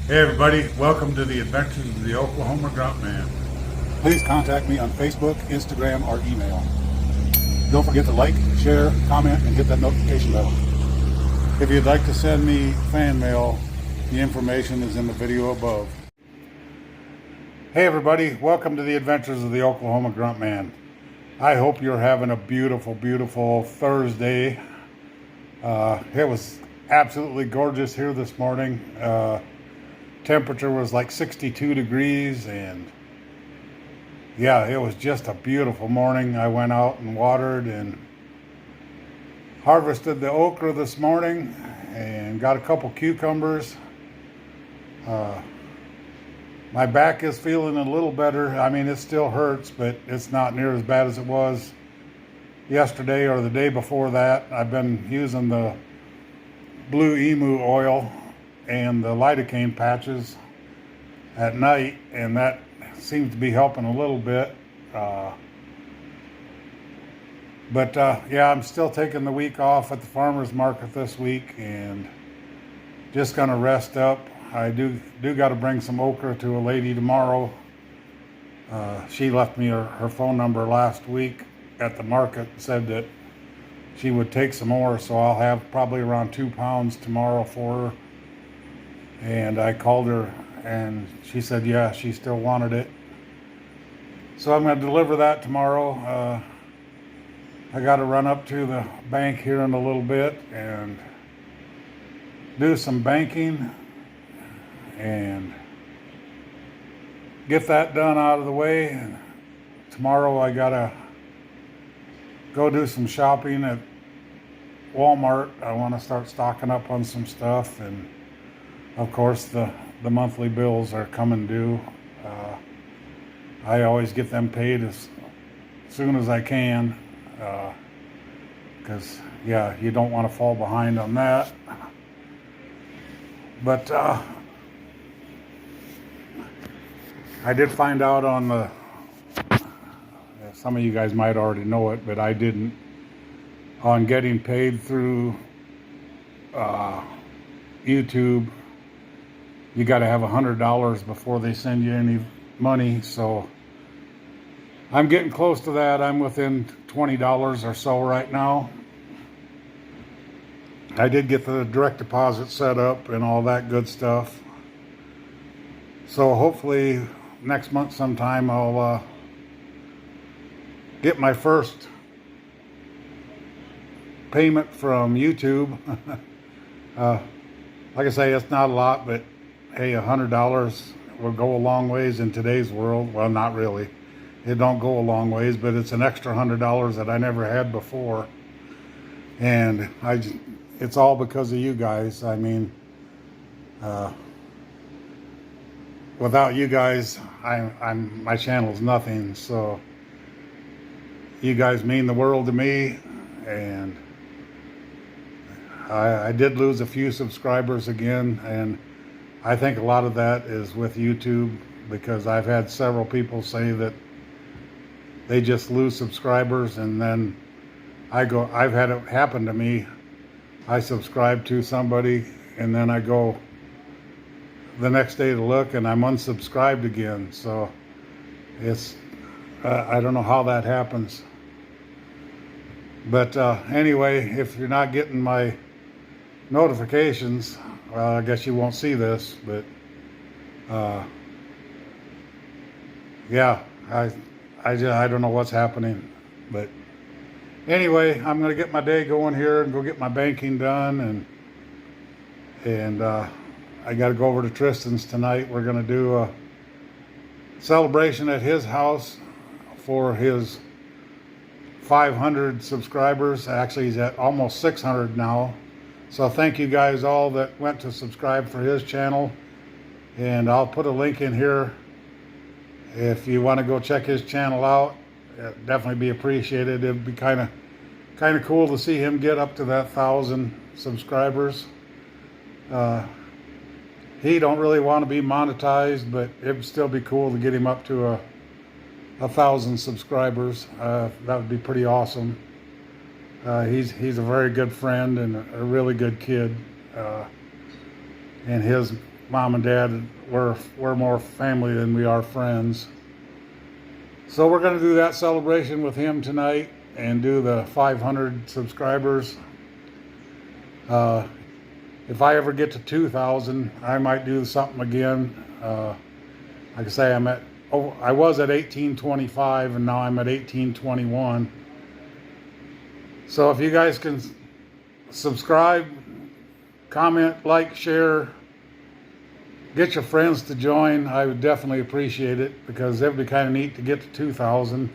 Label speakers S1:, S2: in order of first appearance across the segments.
S1: Hey everybody, welcome to the Adventures of the Oklahoma Gruntman.
S2: Please contact me on Facebook, Instagram, or email. Don't forget to like, share, comment, and hit that notification bell. If you'd like to send me fan mail, the information is in the video above.
S1: Hey everybody, welcome to the Adventures of the Oklahoma Gruntman. I hope you're having a beautiful, beautiful Thursday. It was absolutely gorgeous here this morning. Temperature was like 62 degrees, and yeah, it was just a beautiful morning. I went out and watered and harvested the okra this morning and got a couple cucumbers. My back is feeling a little better. I mean, it still hurts, but it's not near as bad as it was yesterday or the day before that. I've been using the blue emu oil and the lidocaine patches at night, and that seems to be helping a little bit. Yeah, I'm still taking the week off at the farmer's market this week and just gonna rest up. I do got to bring some okra to a lady tomorrow. She left me her phone number last week at the market, said that she would take some more, so I'll have probably around 2 pounds tomorrow for her. And I called her and she said, yeah, she still wanted it. So I'm going to deliver that tomorrow. I got to run up to the bank here in a little bit and do some banking and get that done out of the way. And tomorrow I got to go do some shopping at Walmart. I want to start stocking up on some stuff, and of course the monthly bills are coming due. I always get them paid as soon as I can, because yeah, you don't want to fall behind on that. But I did find out on the, some of you guys might already know it, but I didn't, on getting paid through YouTube. You got to have $100 before they send you any money. So I'm getting close to that. I'm within $20 or so right now. I did get the direct deposit set up and all that good stuff. So hopefully next month sometime I'll get my first payment from YouTube. Like I say, it's not a lot, but hey, $100 will go a long ways in today's world. Well, not really. It don't go a long ways, but it's an extra $100 that I never had before. And it's all because of you guys. I mean, without you guys, my channel's nothing. So you guys mean the world to me, and I did lose a few subscribers again, and I think a lot of that is with YouTube, because I've had several people say that they just lose subscribers, and then I've had it happen to me. I subscribe to somebody and then I go the next day to look and I'm unsubscribed again. So it's, I don't know how that happens. But anyway, if you're not getting my notifications, well, I guess you won't see this, but yeah, I don't know what's happening. But anyway, I'm going to get my day going here and go get my banking done, and I got to go over to Tristan's tonight. We're going to do a celebration at his house for his 500 subscribers. Actually, he's at almost 600 now. So thank you guys all that went to subscribe for his channel, and I'll put a link in here if you want to go check his channel out. It'd definitely be appreciated. It'd be kind of cool to see him get up to that 1,000 subscribers. He don't really want to be monetized, but it would still be cool to get him up to a 1,000 subscribers. That would be pretty awesome. He's a very good friend and a really good kid, and his mom and dad, we're more family than we are friends. So we're going to do that celebration with him tonight and do the 500 subscribers. If I ever get to 2,000, I might do something again. Like I say, I was at 1825 and now I'm at 1821. So if you guys can subscribe, comment, like, share, get your friends to join, I would definitely appreciate it, because it would be kind of neat to get to 2,000.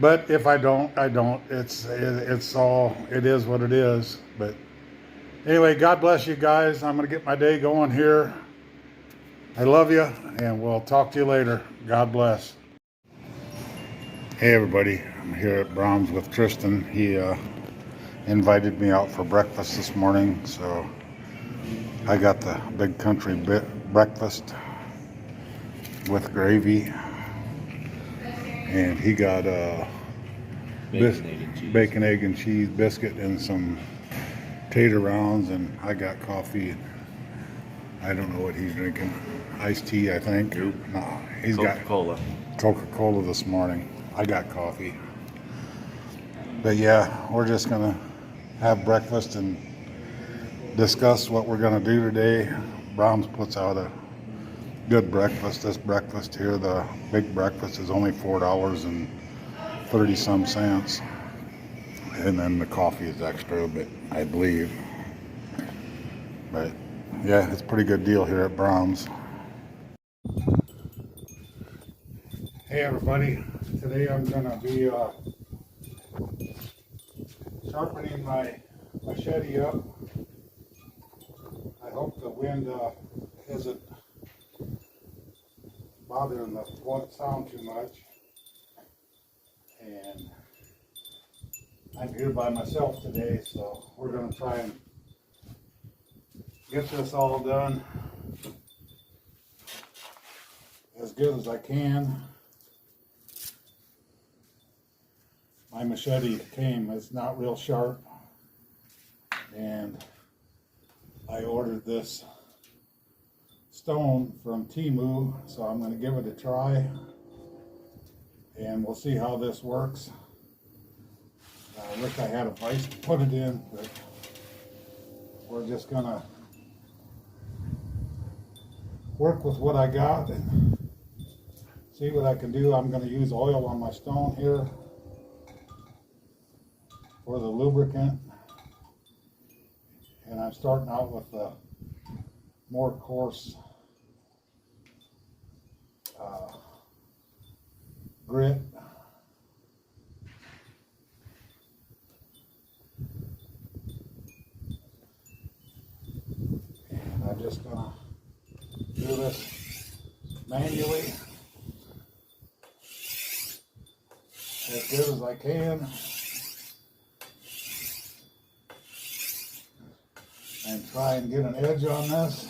S1: But if I don't, I don't. It's all, it is what it is. But anyway, God bless you guys. I'm going to get my day going here. I love you, and we'll talk to you later. God bless. Hey everybody, I'm here at Brahms with Tristan. He invited me out for breakfast this morning, so I got the big country breakfast with gravy, and he got bacon, egg, and cheese biscuit and some tater rounds, and I got coffee. I don't know what he's drinking. Iced tea, I think.
S3: Nope.
S1: No, he's
S3: Coca-Cola.
S1: got Coca-Cola this morning. I got coffee. But yeah, we're just gonna have breakfast and discuss what we're gonna do today. Brahms puts out a good breakfast. This breakfast here, the big breakfast, is only $4.30 some cents. And then the coffee is extra, but I believe. But yeah, it's a pretty good deal here at Brahms. Hey everybody, today I'm gonna be sharpening my machete up. I hope the wind isn't bothering the sound too much. And I'm here by myself today, so we're gonna try and get this all done as good as I can. My machete came, it's not real sharp, and I ordered this stone from Temu, so I'm going to give it a try, and we'll see how this works. I wish I had a vise to put it in, but we're just going to work with what I got and see what I can do. I'm going to use oil on my stone here for the lubricant, and I'm starting out with the more coarse grit. And I'm just gonna do this manually as good as I can. And try and get an edge on this.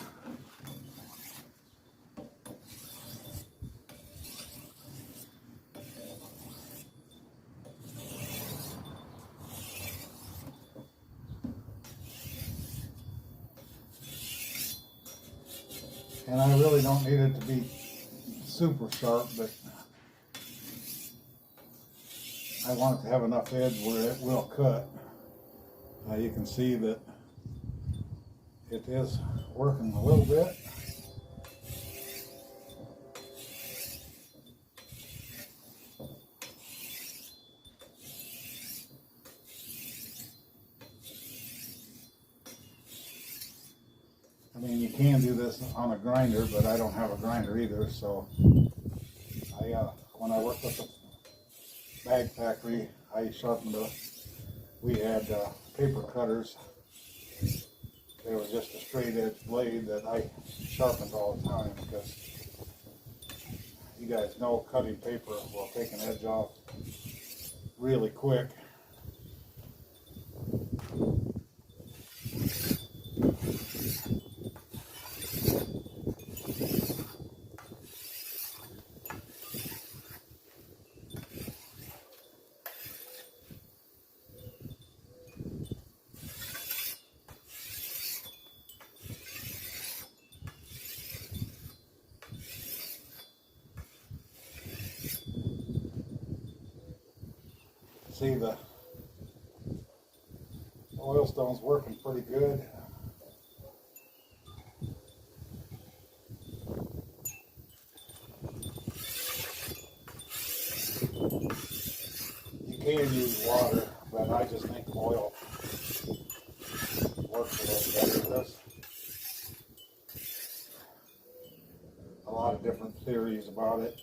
S1: And I really don't need it to be super sharp, but I want it to have enough edge where it will cut. You can see that it is working a little bit. I mean, you can do this on a grinder, but I don't have a grinder either, so when I worked at the bag factory, I sharpened we had paper cutters. They were just a straight edge blade that I sharpened all the time, because you guys know cutting paper will take an edge off really quick. see the oil stone's working pretty good. You can use water, but I just think oil works a little better. There's a lot of different theories about it.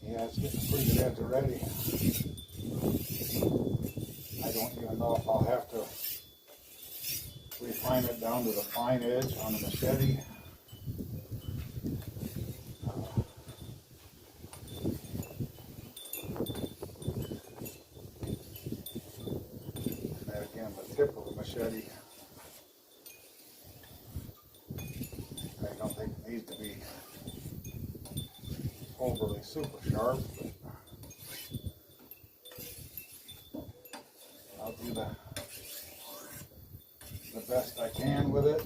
S1: Yeah, it's getting a pretty good edge already. I don't even know if I'll have to refine it down to the fine edge on the machete. And again, the tip of the machete, I don't think it needs to be overly super sharp, but I'll do the best I can with it.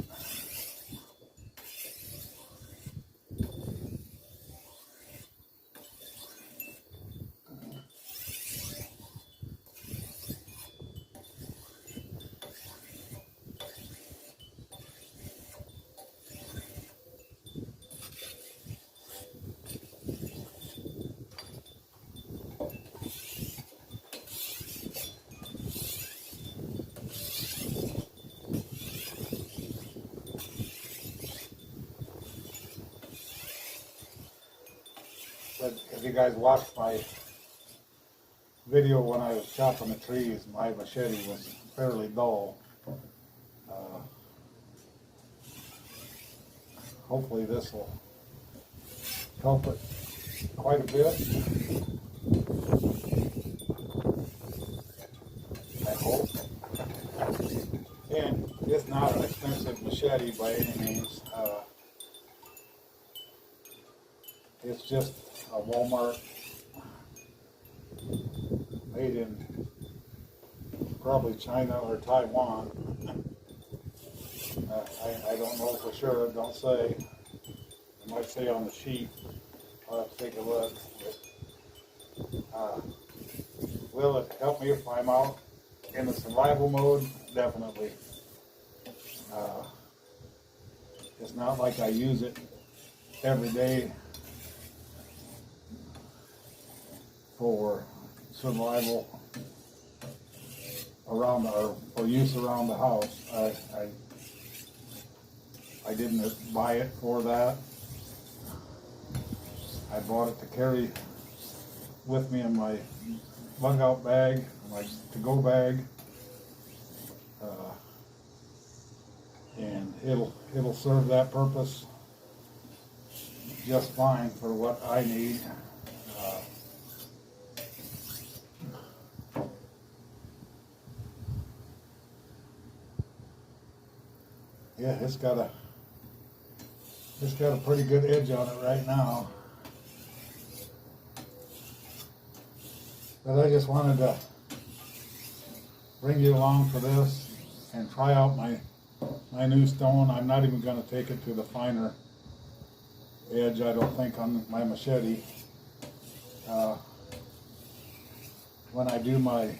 S1: But if you guys watched my video when I was chopping the trees, my machete was fairly dull. Hopefully this will help it quite a bit. I hope. And it's not an expensive machete by any means. It's just a Walmart, made in probably China or Taiwan. I don't know for sure, it don't say. It might say on the sheet. I'll have to take a look. But, will it help me if I'm out in the survival mode? Definitely. It's not like I use it every day for survival around or for use around the house. I didn't buy it for that. I bought it to carry with me in my bug out bag, my to-go bag, and it'll serve that purpose just fine for what I need. Yeah, it's got a pretty good edge on it right now. But I just wanted to bring you along for this and try out my new stone. I'm not even going to take it to the finer edge, I don't think, on my machete. When I do my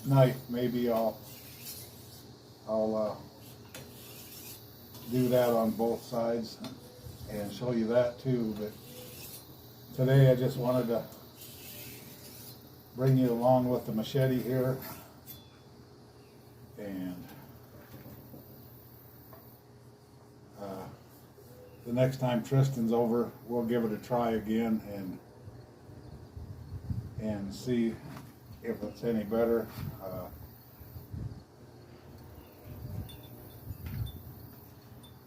S1: knife, maybe I'll do that on both sides and show you that too. But today I just wanted to bring you along with the machete here, and the next time Tristan's over, we'll give it a try again and see if it's any better.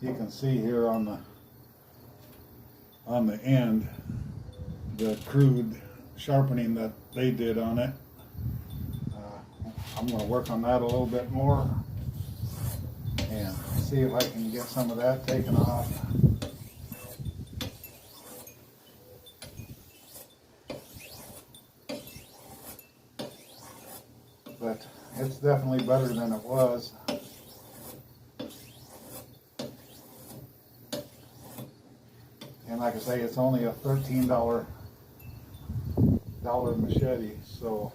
S1: You can see here on the end the crude sharpening that they did on it. I'm going to work on that a little bit more and see if I can get some of that taken off. But it's definitely better than it was. And like I say, it's only a $13 machete, so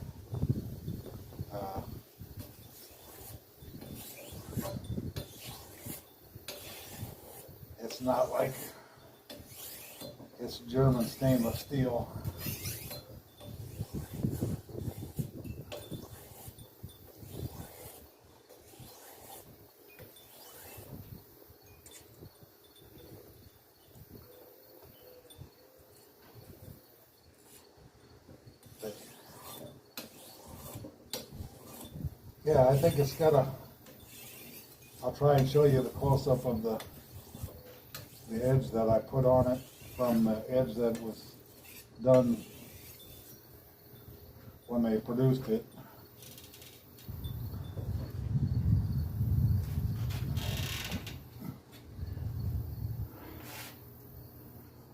S1: it's not like it's German stainless steel. But yeah, I think it's got a, I'll try and show you the close-up of the edge that I put on it from the edge that was done when they produced it.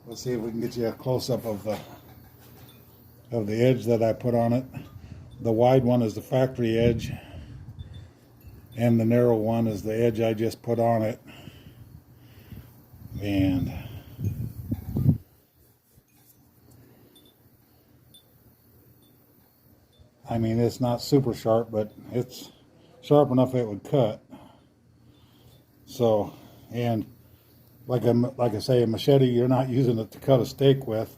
S1: Let's see if we can get you a close-up of the edge that I put on it. The wide one is the factory edge, and the narrow one is the edge I just put on it. And I mean, it's not super sharp, but it's sharp enough it would cut. So, and like I say, a machete, you're not using it to cut a steak with.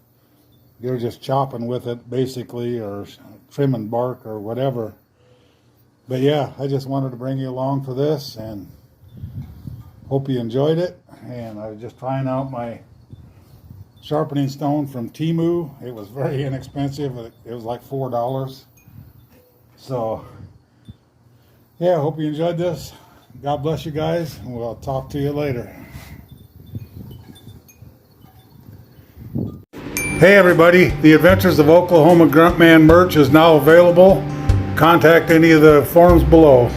S1: You're just chopping with it, basically, or trimming bark or whatever. But yeah, I just wanted to bring you along for this, and hope you enjoyed it. And I was just trying out my sharpening stone from Temu. It was very inexpensive. It was like $4. So yeah, I hope you enjoyed this. God bless you guys, and we'll talk to you later. Hey everybody, the Adventures of Oklahoma Gruntman merch is now available. Contact any of the forms below.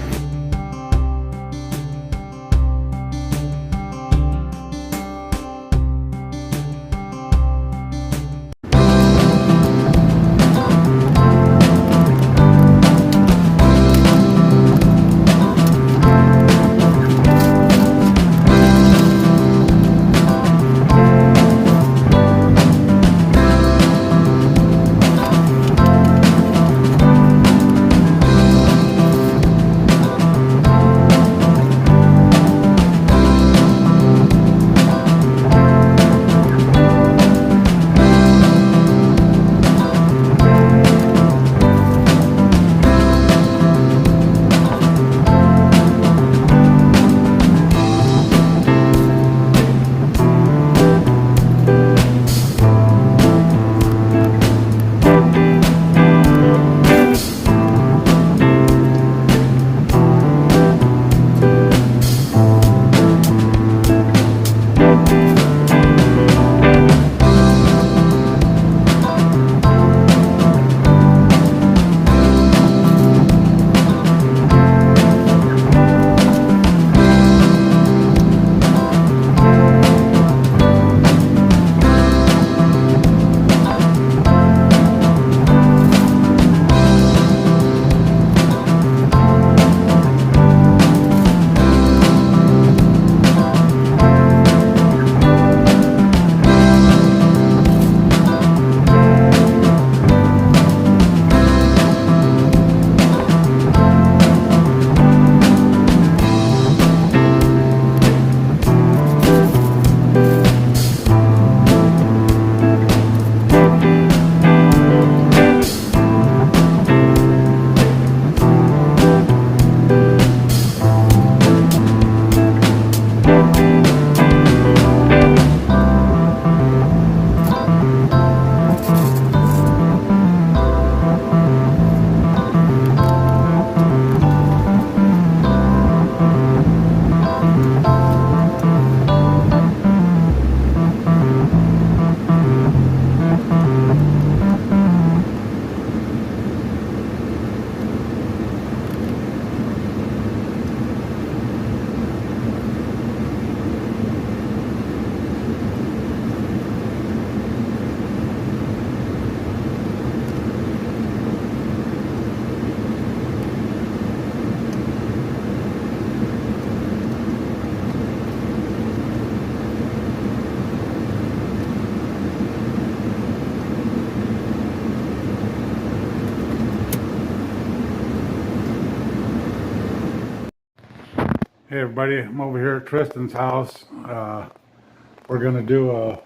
S1: Hey everybody, I'm over here at Tristan's house. We're gonna do a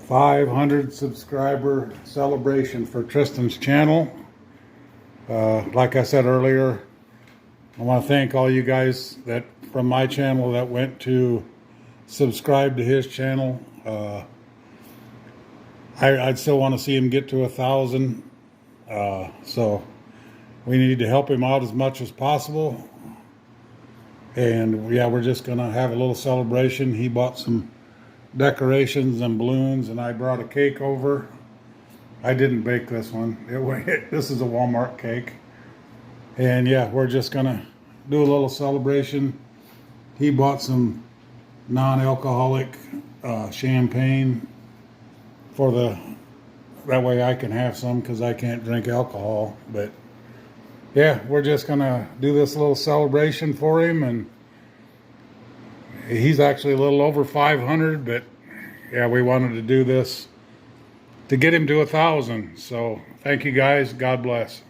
S1: 500 subscriber celebration for Tristan's channel. Like I said earlier, I want to thank all you guys that from my channel that went to subscribe to his channel. I'd still want to see him get to 1,000. So we need to help him out as much as possible. And yeah, we're just gonna have a little celebration. He bought some decorations and balloons, and I brought a cake over. I didn't bake this one. This is a Walmart cake. And yeah, we're just gonna do a little celebration. He bought some non-alcoholic champagne for that way I can have some, because I can't drink alcohol. But yeah, we're just gonna do this little celebration for him, and he's actually a little over 500, but yeah, we wanted to do this to get him to 1,000. So thank you guys. God bless.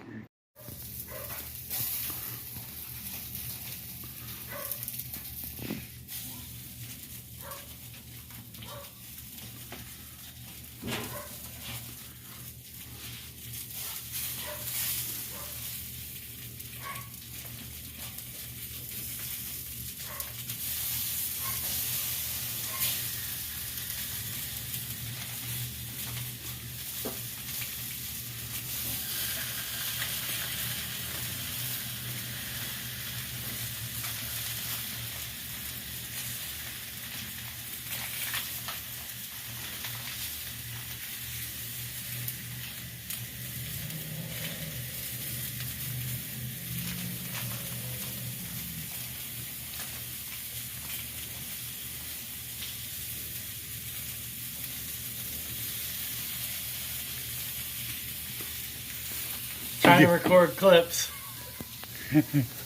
S3: Trying to record clips.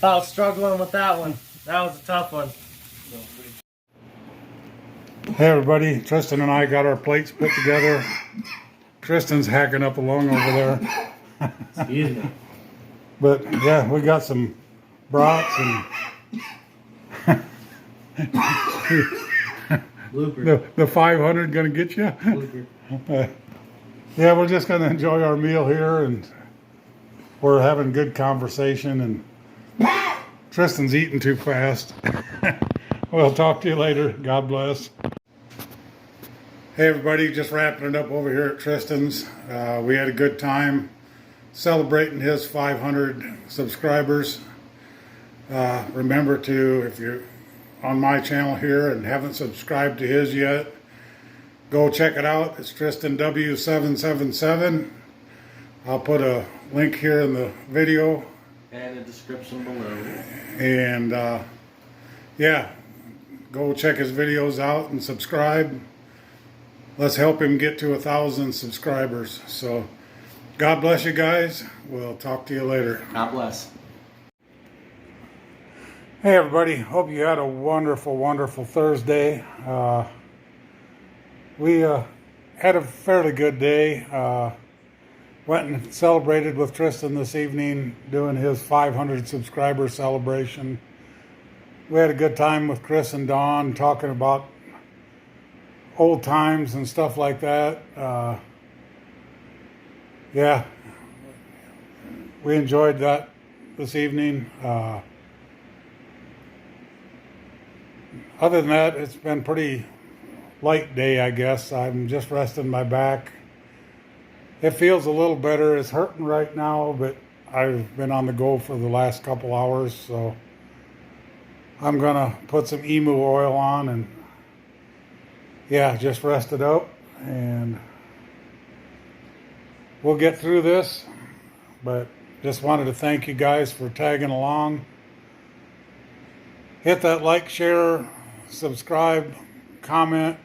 S3: I was struggling with that one. That was a tough one.
S1: Hey everybody, Tristan and I got our plates put together. Tristan's hacking up a lung over there.
S3: Excuse me.
S1: But yeah, we got some brats and
S3: Blooper.
S1: the 500 gonna get you.
S3: Blooper.
S1: Yeah, we're just gonna enjoy our meal here, and we're having good conversation, and Tristan's eating too fast. We'll talk to you later. God bless. Hey everybody, just wrapping it up over here at Tristan's. We had a good time celebrating his 500 subscribers. Remember to, if you're on my channel here and haven't subscribed to his yet, go check it out. It's Tristan W777. I'll put a link here in the video
S3: And a description below.
S1: and yeah, go check his videos out and subscribe. Let's help him get to 1,000 subscribers. So God bless you guys. We'll talk to you later.
S3: God bless.
S1: Hey everybody, hope you had a wonderful Thursday. We had a fairly good day. Went and celebrated with Tristan this evening, doing his 500 subscriber celebration. We had a good time with Chris and Dawn, talking about old times and stuff like that. Yeah, we enjoyed that this evening. Other than that, it's been pretty light day, I guess. I'm just resting my back. It feels a little better. It's hurting right now, but I've been on the go for the last couple hours, so I'm gonna put some emu oil on and yeah, just rest it up, and we'll get through this. But just wanted to thank you guys for tagging along. Hit that like, share, subscribe, comment,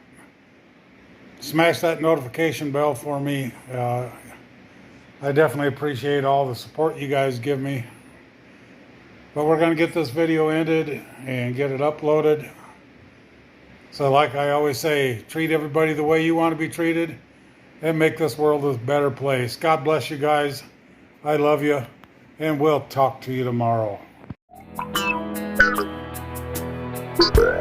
S1: smash that notification bell for me. I definitely appreciate all the support you guys give me. But we're going to get this video ended and get it uploaded. So like I always say, treat everybody the way you want to be treated and make this world a better place. God bless you guys. I love you, and we'll talk to you tomorrow.
S4: Bye.